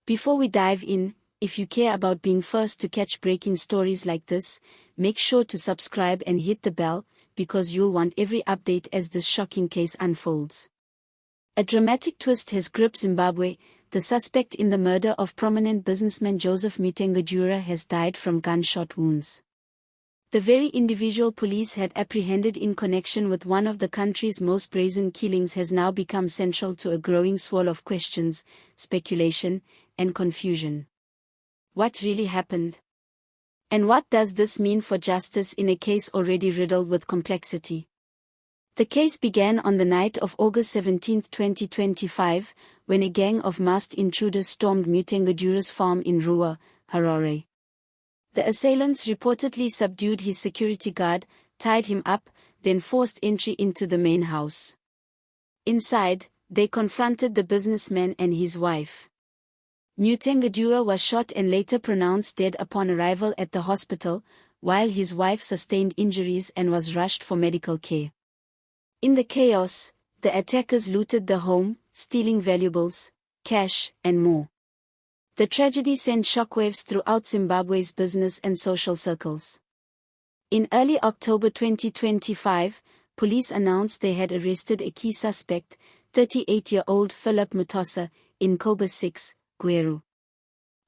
Before we dive in, if you care about being first to catch breaking stories like this, make sure to subscribe and hit the bell, because you'll want every update as this shocking case unfolds. A dramatic twist has gripped Zimbabwe. The suspect in the murder of prominent businessman Joseph Mutangadura has died from gunshot wounds. The very individual police had apprehended in connection with one of the country's most brazen killings has now become central to a growing swirl of questions, speculation, and confusion. What really happened? And what does this mean for justice in a case already riddled with complexity? The case began on the night of August 17, 2025, when a gang of masked intruders stormed Mutangadura's farm in Ruwa, Harare. The assailants reportedly subdued his security guard, tied him up, then forced entry into the main house. Inside, they confronted the businessman and his wife. Mutangadura was shot and later pronounced dead upon arrival at the hospital, while his wife sustained injuries and was rushed for medical care. In the chaos, the attackers looted the home, stealing valuables, cash, and more. The tragedy sent shockwaves throughout Zimbabwe's business and social circles. In early October 2025, police announced they had arrested a key suspect, 38-year-old Philip Mutosa, in Kobe 6, Gweru.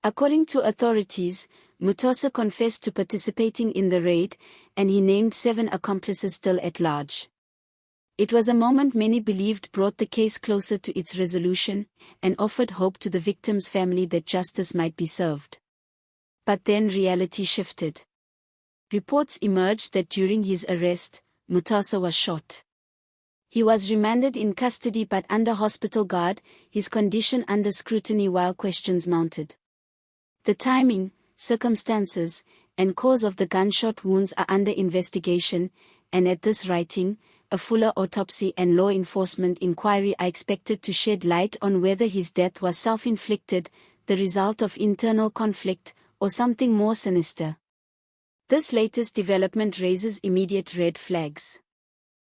According to authorities, Mutosa confessed to participating in the raid, and he named 7 accomplices still at large. It was a moment many believed brought the case closer to its resolution, and offered hope to the victim's family that justice might be served. But then reality shifted. Reports emerged that during his arrest, Mutosa was shot. He was remanded in custody but under hospital guard, his condition under scrutiny while questions mounted. The timing, circumstances, and cause of the gunshot wounds are under investigation, and at this writing, a fuller autopsy and law enforcement inquiry are expected to shed light on whether his death was self-inflicted, the result of internal conflict, or something more sinister. This latest development raises immediate red flags.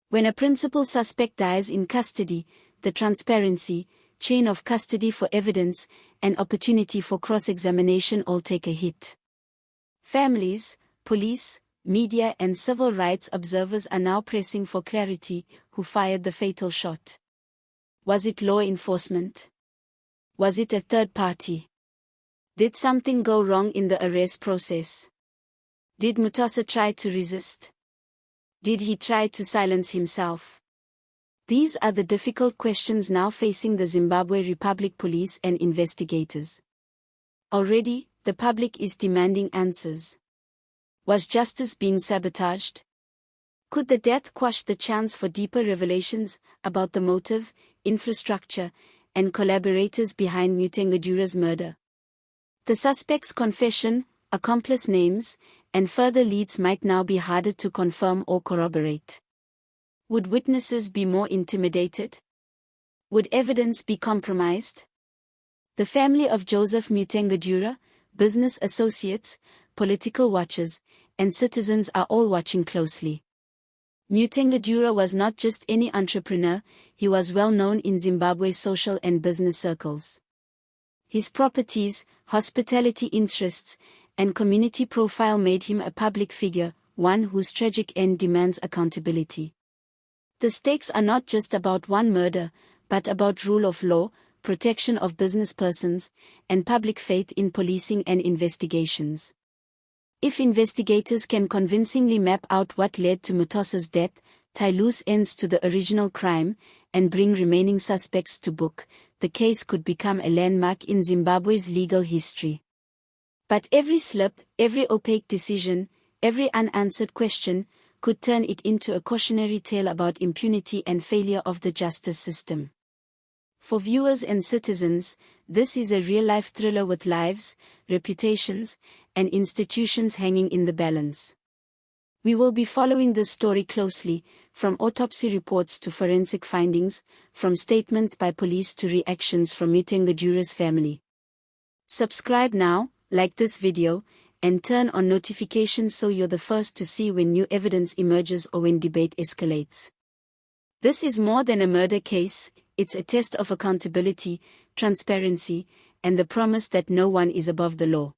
When a principal suspect dies in custody, the transparency, chain of custody for evidence, and opportunity for cross-examination all take a hit. Families, police, media and civil rights observers are now pressing for clarity: who fired the fatal shot? Was it law enforcement? Was it a third party? Did something go wrong in the arrest process? Did Mutosa try to resist? Did he try to silence himself? These are the difficult questions now facing the Zimbabwe Republic Police and investigators. Already, the public is demanding answers. Was justice being sabotaged? Could the death quash the chance for deeper revelations about the motive, infrastructure, and collaborators behind Mutangadura's murder? The suspect's confession, accomplice names, and further leads might now be harder to confirm or corroborate. Would witnesses be more intimidated? Would evidence be compromised? The family of Joseph Mutangadura, business associates, political watchers, and citizens are all watching closely. Mutangadura was not just any entrepreneur, he was well known in Zimbabwe's social and business circles. His properties, hospitality interests, and community profile made him a public figure, one whose tragic end demands accountability. The stakes are not just about one murder, but about rule of law, protection of business persons, and public faith in policing and investigations. If investigators can convincingly map out what led to Mutosa's death, tie loose ends to the original crime, and bring remaining suspects to book, the case could become a landmark in Zimbabwe's legal history. But every slip, every opaque decision, every unanswered question, could turn it into a cautionary tale about impunity and failure of the justice system. For viewers and citizens, this is a real-life thriller with lives, reputations, and institutions hanging in the balance. We will be following this story closely, from autopsy reports to forensic findings, from statements by police to reactions from Mutangadura's family. Subscribe now, like this video, and turn on notifications so you're the first to see when new evidence emerges or when debate escalates. This is more than a murder case, it's a test of accountability, transparency, and the promise that no one is above the law.